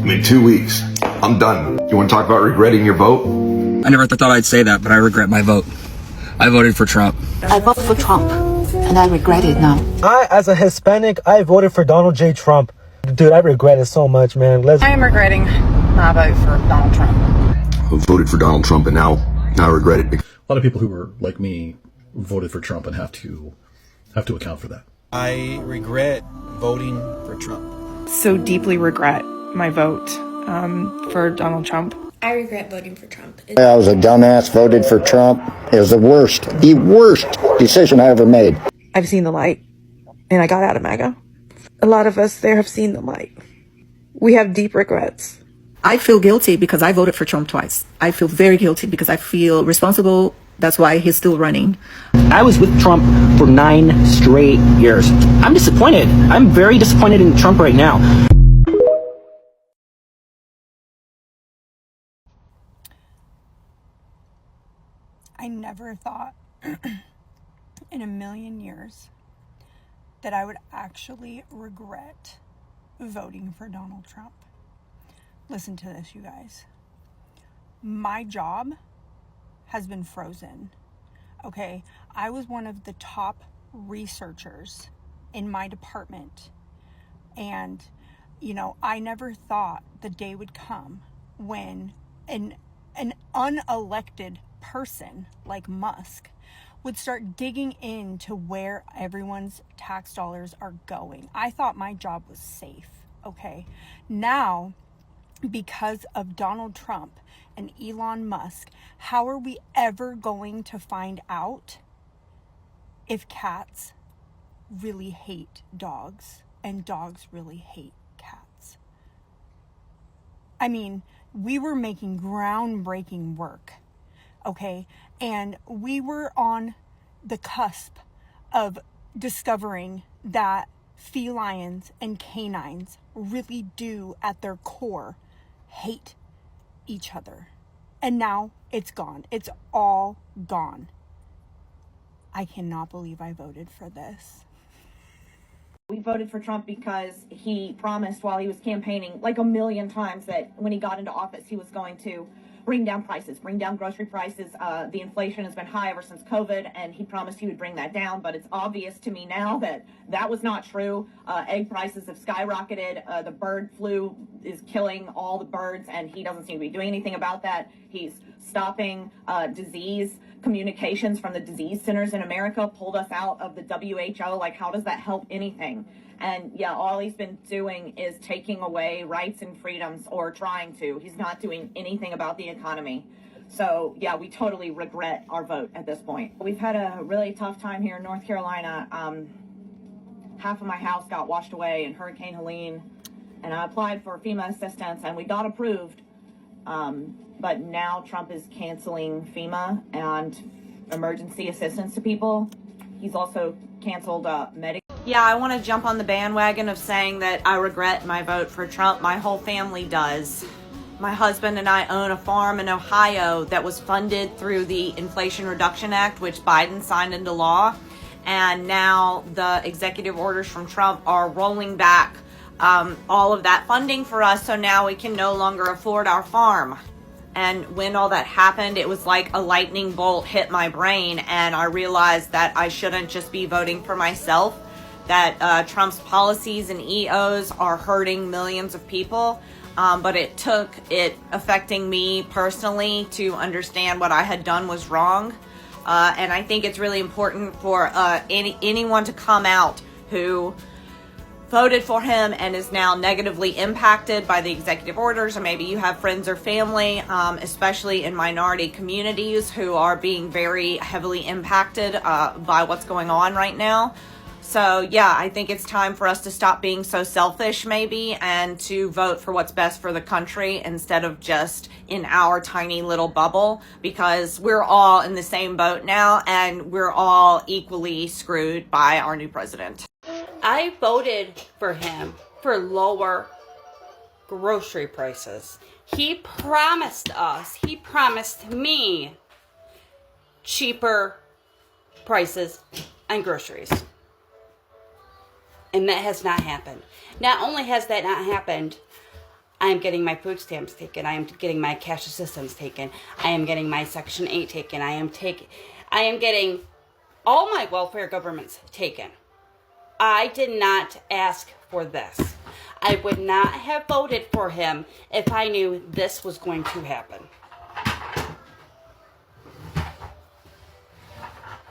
in 2 weeks. I'm done. You want to talk about regretting your vote? I never thought I'd say that, but I regret my vote. I voted for Trump. I voted for Trump, and I regret it now. As a Hispanic, I voted for Donald J. Trump. Dude, I regret it so much, man. I am regretting my vote for Donald Trump. I voted for Donald Trump, and now I regret it. A lot of people who were like me voted for Trump and have to account for that. I regret voting for Trump. So deeply regret my vote for Donald Trump. I regret voting for Trump. I was a dumbass, voted for Trump. It was the worst decision I ever made. I've seen the light, and I got out of MAGA. A lot of us there have seen the light. We have deep regrets. I feel guilty because I voted for Trump twice. I feel very guilty because I feel responsible. That's why he's still running. I was with Trump for 9 straight years. I'm disappointed. I'm very disappointed in Trump right now. I never thought in a million years that I would actually regret voting for Donald Trump. Listen to this, you guys. My job has been frozen. Okay, I was one of the top researchers in my department. And, I never thought the day would come when an unelected person like Musk would start digging into where everyone's tax dollars are going. I thought my job was safe, okay? Now, because of Donald Trump and Elon Musk, how are we ever going to find out if cats really hate dogs and dogs really hate cats? I mean, we were making groundbreaking work, okay? And we were on the cusp of discovering that felines and canines really do, at their core, hate each other. And now it's gone. It's all gone. I cannot believe I voted for this. We voted for Trump because he promised while he was campaigning like a million times that when he got into office, he was going to bring down prices, bring down grocery prices. The inflation has been high ever since COVID, and he promised he would bring that down. But it's obvious to me now that that was not true. Egg prices have skyrocketed. The bird flu is killing all the birds, and he doesn't seem to be doing anything about that. He's stopping disease communications from the disease centers in America, pulled us out of the WHO. Like, how does that help anything? And yeah, all he's been doing is taking away rights and freedoms, or trying to. He's not doing anything about the economy. So yeah, we totally regret our vote at this point. We've had a really tough time here in North Carolina. Half of my house got washed away in Hurricane Helene, and I applied for FEMA assistance and we got approved. But now Trump is canceling FEMA and emergency assistance to people. He's also canceled Medicaid. Yeah, I want to jump on the bandwagon of saying that I regret my vote for Trump. My whole family does. My husband and I own a farm in Ohio that was funded through the Inflation Reduction Act, which Biden signed into law. And now the executive orders from Trump are rolling back all of that funding for us. So now we can no longer afford our farm. And when all that happened, it was like a lightning bolt hit my brain. And I realized that I shouldn't just be voting for myself, that Trump's policies and EOs are hurting millions of people. But it took it affecting me personally to understand what I had done was wrong. And I think it's really important for anyone to come out who voted for him and is now negatively impacted by the executive orders, or maybe you have friends or family, especially in minority communities, who are being very heavily impacted by what's going on right now. So yeah, I think it's time for us to stop being so selfish maybe, and to vote for what's best for the country instead of just in our tiny little bubble, because we're all in the same boat now and we're all equally screwed by our new president. I voted for him for lower grocery prices. He promised me cheaper prices on groceries. And that has not happened. Not only has that not happened, I am getting my food stamps taken. I am getting my cash assistance taken. I am getting my Section 8 taken. I am getting all my welfare governments taken. I did not ask for this. I would not have voted for him if I knew this was going to happen.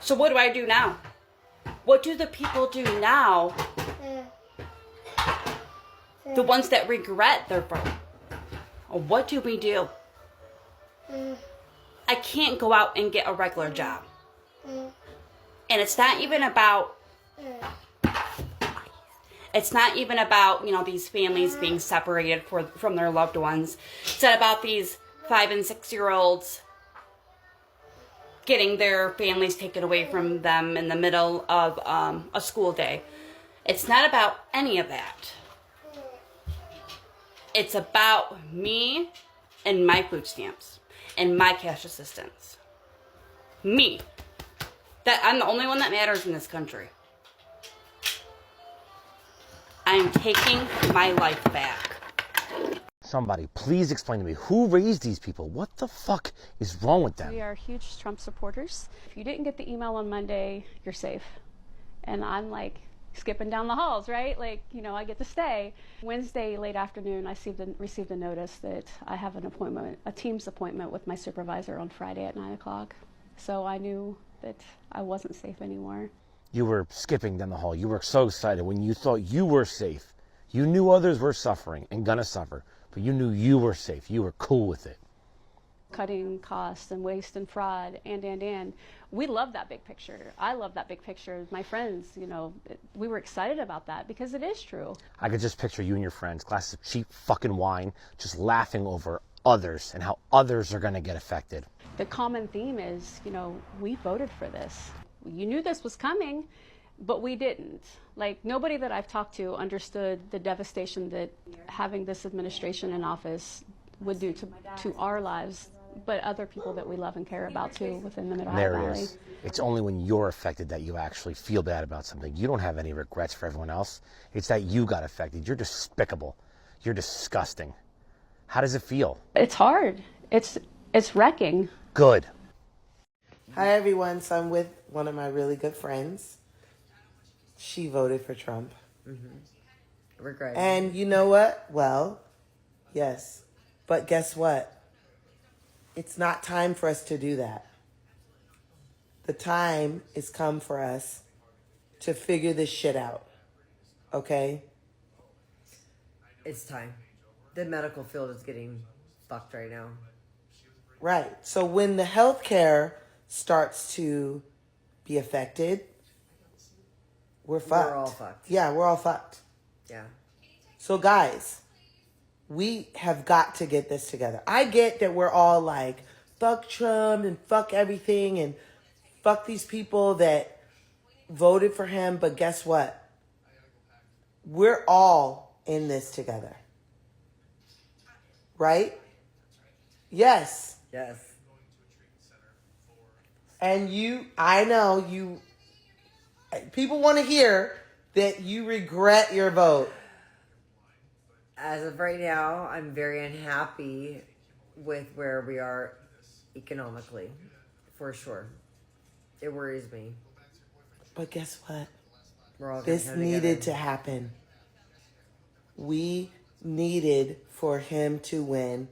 So what do I do now? What do the people do now? The ones that regret their vote. What do we do? I can't go out and get a regular job. And it's not even about these families being separated from their loved ones. It's not about these 5 and 6-year-olds getting their families taken away from them in the middle of a school day. It's not about any of that. It's about me and my food stamps and my cash assistance. Me. That I'm the only one that matters in this country. I'm taking my life back. Somebody, please explain to me, who raised these people? What the fuck is wrong with them? We are huge Trump supporters. If you didn't get the email on Monday, you're safe. And I'm like skipping down the halls, right? Like, I get to stay. Wednesday, late afternoon, I received a notice that I have an appointment, a Teams appointment with my supervisor on Friday at 9 o'clock. So I knew that I wasn't safe anymore. You were skipping down the hall. You were so excited when you thought you were safe. You knew others were suffering and gonna suffer, but you knew you were safe. You were cool with it. Cutting costs and waste and fraud and. We love that big picture. I love that big picture. My friends, we were excited about that because it is true. I could just picture you and your friends, glasses of cheap fucking wine, just laughing over others and how others are gonna get affected. The common theme is, we voted for this. You knew this was coming, but we didn't. Like, nobody that I've talked to understood the devastation that having this administration in office would do to our lives, but other people that we love and care about too within the Mid-Ohio Valley. There it is. It's only when you're affected that you actually feel bad about something. You don't have any regrets for everyone else. It's that you got affected. You're despicable. You're disgusting. How does it feel? It's hard. It's wrecking. Good. Hi everyone, so I'm with one of my really good friends. She voted for Trump. Regret. And you know what? Well, yes. But guess what? It's not time for us to do that. The time is come for us to figure this shit out. Okay? It's time. The medical field is getting fucked right now. Right. So when the healthcare starts to be affected, we're fucked. We're all fucked. Yeah, we're all fucked. Yeah. So guys, we have got to get this together. I get that we're all like, fuck Trump and fuck everything and fuck these people that voted for him. But guess what? We're all in this together. Right? Yes. Yes. And I know people want to hear that you regret your vote. As of right now, I'm very unhappy with where we are economically, for sure. It worries me. But guess what? We're all this needed to happen. We needed for him to win,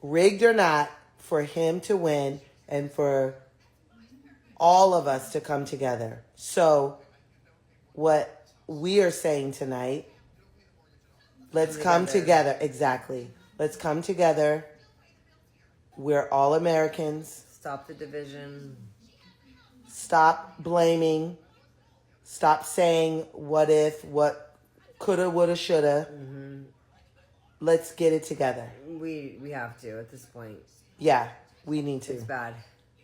rigged or not, for him to win and for all of us to come together. So what we are saying tonight, let's come together. Exactly. Let's come together. We're all Americans. Stop the division. Stop blaming. Stop saying what if, what coulda, woulda, shoulda. Mm-hmm. Let's get it together. We have to at this point. Yeah, we need to. It's bad.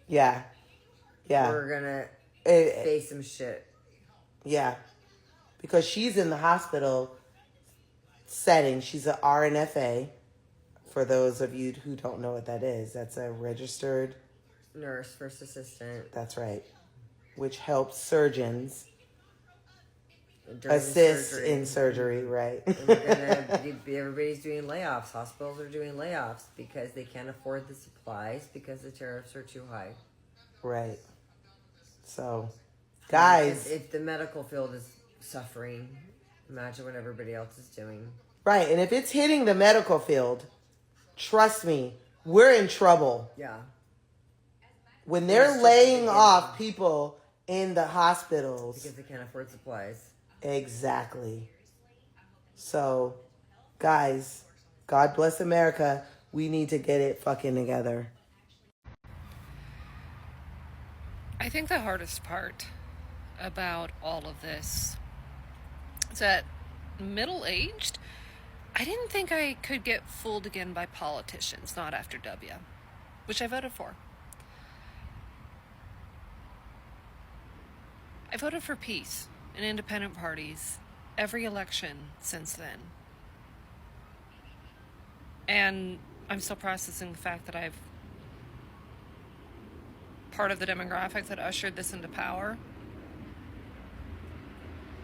Yeah. Yeah. We're gonna face some shit. Yeah. Because she's in the hospital setting. She's an RNFA. For those of you who don't know what that is, that's a registered nurse, first assistant. That's right. Which helps surgeons during assist surgery. in surgery, right? And we're gonna everybody's doing layoffs. Hospitals are doing layoffs because they can't afford the supplies because the tariffs are too high. Right. So, guys, if the medical field is suffering, imagine what everybody else is doing. right, and if it's hitting the medical field, trust me, we're in trouble. Yeah. When they're laying off people in the hospitals. Because they can't afford supplies. Exactly. So, guys, God bless America. We need to get it fucking together. I think the hardest part about all of this is that middle-aged, I didn't think I could get fooled again by politicians, not after W, which I voted for. I voted for peace and independent parties every election since then. And I'm still processing the fact that I've part of the demographic that ushered this into power.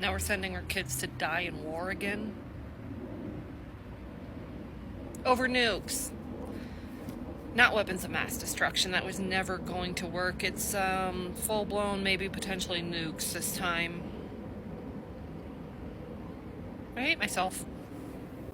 Now we're sending our kids to die in war again. Over nukes. Not weapons of mass destruction. That was never going to work. It's full-blown, maybe potentially nukes this time. I hate myself.